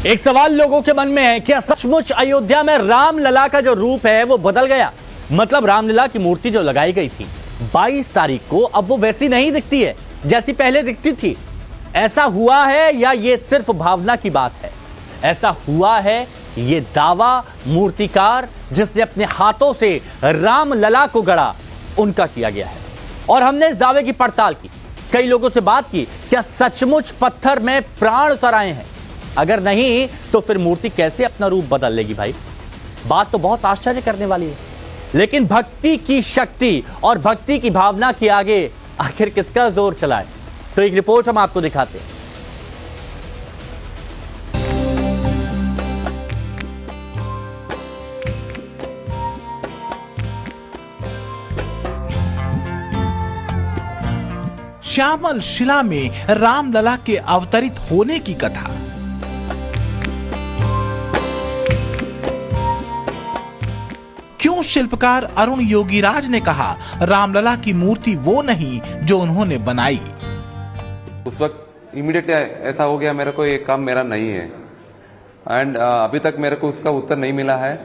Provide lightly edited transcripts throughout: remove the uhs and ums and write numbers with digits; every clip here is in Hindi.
एक सवाल लोगों के मन में है, क्या सचमुच अयोध्या में रामलला का जो रूप है वो बदल गया? मतलब रामलला की मूर्ति जो लगाई गई थी 22 तारीख को, अब वो वैसी नहीं दिखती है जैसी पहले दिखती थी। ऐसा हुआ है या ये सिर्फ भावना की बात है? ऐसा हुआ है, ये दावा मूर्तिकार जिसने अपने हाथों से रामलला को गढ़ा उनका किया गया है। और हमने इस दावे की पड़ताल की, कई लोगों से बात की, क्या सचमुच पत्थर में प्राण उतर आए हैं? अगर नहीं तो फिर मूर्ति कैसे अपना रूप बदल लेगी भाई? बात तो बहुत आश्चर्य करने वाली है। लेकिन भक्ति की शक्ति और भक्ति की भावना के आगे आखिर किसका जोर चला है? तो एक रिपोर्ट हम आपको दिखाते हैं। श्यामल शिला में रामलला के अवतरित होने की कथा। क्यों शिल्पकार अरुण योगीराज ने कहा रामलला की मूर्ति वो नहीं जो उन्होंने बनाई? उस वक्त इमीडिएट ऐसा हो गया, मेरे को ये काम मेरा नहीं है एंड अभी तक मेरे को उसका उत्तर नहीं मिला है।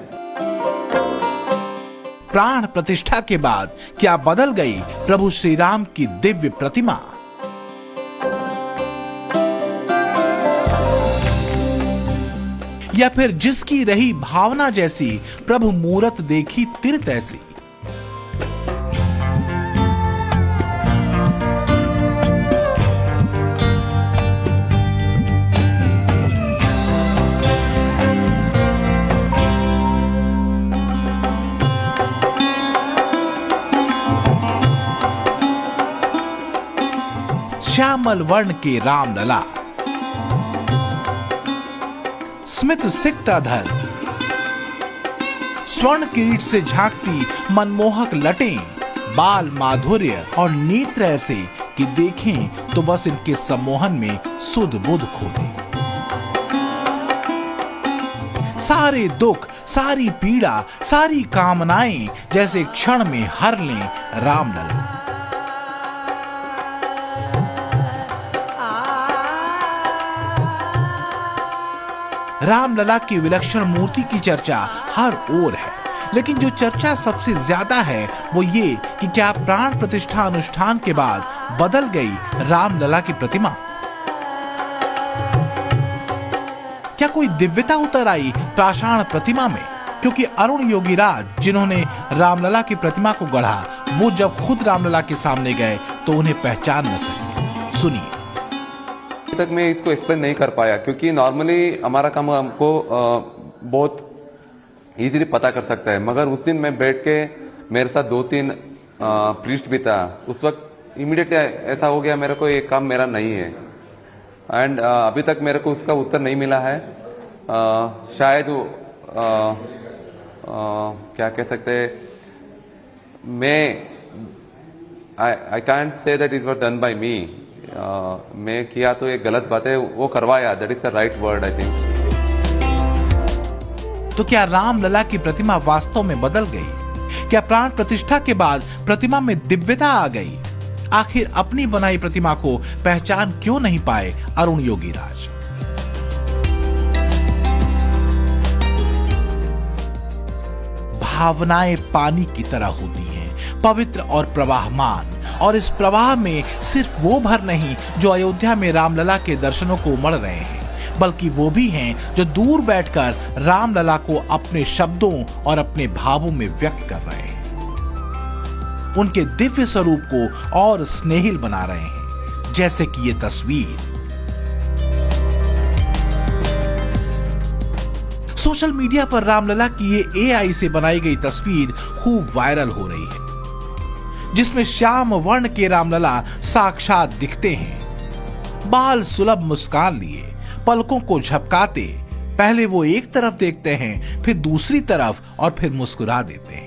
प्राण प्रतिष्ठा के बाद क्या बदल गई प्रभु श्री राम की दिव्य प्रतिमा? या फिर जिसकी रही भावना जैसी प्रभु मूरत देखी तिर तैसी? श्यामल वर्ण के रामलला, स्मित सिक्ताधर, स्वर्ण किरीट से झांकती मनमोहक लटें, बाल माधुर्य और नेत्र ऐसे कि देखें तो बस इनके सम्मोहन में सुध बुध खो दे। सारे दुख, सारी पीड़ा, सारी कामनाएं जैसे क्षण में हर लें रामलला। रामलला की विलक्षण मूर्ति की चर्चा हर ओर है, लेकिन जो चर्चा सबसे ज्यादा है वो ये कि क्या प्राण प्रतिष्ठा अनुष्ठान के बाद बदल गई रामलला की प्रतिमा? क्या कोई दिव्यता उतर आई पाषाण प्रतिमा में? क्योंकि अरुण योगीराज जिन्होंने रामलला की प्रतिमा को गढ़ा, वो जब खुद रामलला के सामने गए तो उन्हें पहचान न सके। सुनिए। तक मैं इसको एक्सप्लेन नहीं कर पाया क्योंकि नॉर्मली हमारा काम हमको बहुत इजीली पता कर सकता है, मगर उस दिन मैं बैठ के मेरे साथ 2-3 प्रीस्ट भी था। उस वक्त इमीडिएट ऐसा हो गया, मेरे को ये काम मेरा नहीं है एंड अभी तक मेरे को उसका उत्तर नहीं मिला है। शायद क्या कह सकते हैं, मैं I can't say that it was done by me. मैं किया तो ये गलत बात है, वो करवाया, that is the right word I think. तो क्या रामलला की प्रतिमा वास्तव में बदल गई? क्या प्राण प्रतिष्ठा के बाद प्रतिमा में दिव्यता आ गई? आखिर अपनी बनाई प्रतिमा को पहचान क्यों नहीं पाए अरुण योगीराज? भावनाएं पानी की तरह होती हैं, पवित्र और प्रवाहमान, और इस प्रवाह में सिर्फ वो भर नहीं जो अयोध्या में रामलला के दर्शनों को उमड़ रहे हैं, बल्कि वो भी हैं जो दूर बैठकर रामलला को अपने शब्दों और अपने भावों में व्यक्त कर रहे हैं, उनके दिव्य स्वरूप को और स्नेहिल बना रहे हैं, जैसे कि ये तस्वीर। सोशल मीडिया पर रामलला की ये एआई से बनाई गई तस्वीर खूब वायरल हो रही है, जिसमें श्याम वर्ण के रामलला साक्षात दिखते हैं, बाल सुलभ मुस्कान लिए, पलकों को झपकाते, पहले वो एक तरफ देखते हैं, फिर दूसरी तरफ और फिर मुस्कुरा देते हैं।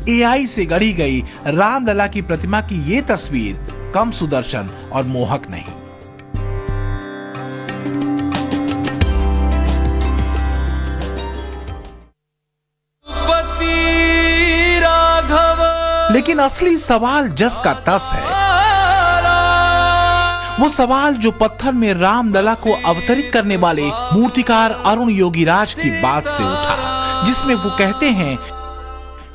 एआई से गढ़ी गई रामलला की प्रतिमा की ये तस्वीर कम सुदर्शन और मोहक नहीं। लेकिन असली सवाल जस का तस है, वो सवाल जो पत्थर में रामलला को अवतरित करने वाले मूर्तिकार अरुण योगीराज की बात से उठा, जिसमें वो कहते हैं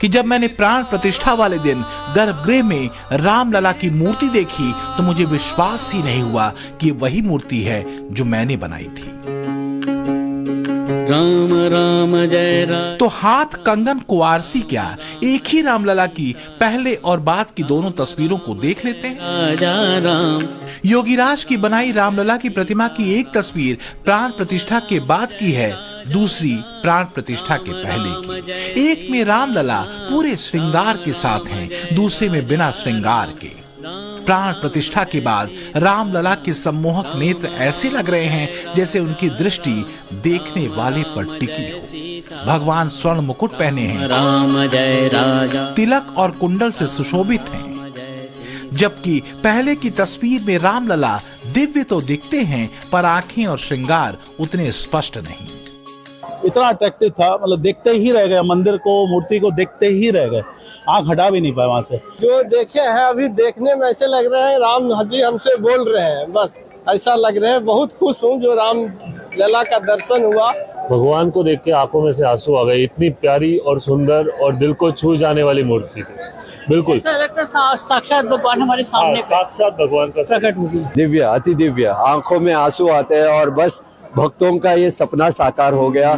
कि जब मैंने प्राण प्रतिष्ठा वाले दिन गर्भगृह में रामलला की मूर्ति देखी तो मुझे विश्वास ही नहीं हुआ कि वही मूर्ति है जो मैंने बनाई थी। राम राम जय राम। तो हाथ कंगन कुंवारसी क्या एक ही रामलला की पहले और बाद की दोनों तस्वीरों को देख लेते हैं। राजा राम। योगीराज की बनाई रामलला की प्रतिमा की एक तस्वीर प्राण प्रतिष्ठा के बाद की है, दूसरी प्राण प्रतिष्ठा के पहले की। एक में रामलला पूरे श्रृंगार के साथ हैं, दूसरे में बिना श्रृंगार के। प्राण प्रतिष्ठा के बाद रामलला के सम्मोहक नेत्र ऐसे लग रहे हैं जैसे उनकी दृष्टि देखने वाले पर टिकी हो। भगवान स्वर्ण मुकुट पहने हैं, राम जय राजा। तिलक और कुंडल से सुशोभित हैं, जबकि पहले की तस्वीर में रामलला दिव्य तो दिखते हैं पर आंखें और श्रृंगार उतने स्पष्ट नहीं। इतना अट्रैक्टिव था, मतलब देखते ही रह गए, मंदिर को मूर्ति को देखते ही रह गए, आंख हटा भी नहीं पाए वहां से। जो देखे हैं अभी देखने में ऐसे लग रहे हैं राम जी हमसे बोल रहे हैं, बस ऐसा लग रहा है। बहुत खुश हूँ जो राम लला का दर्शन हुआ। भगवान को देख के आंखों में से आंसू आ गए। इतनी प्यारी और सुंदर और दिल को छू जाने वाली मूर्ति थी। बिल्कुल ऐसा लगता है साक्षात भगवान हमारे सामने साक्षात भगवान का प्रकट हुई। दिव्य, अति दिव्य, आंखों में आंसू आते हैं और बस भक्तों का ये सपना साकार हो गया।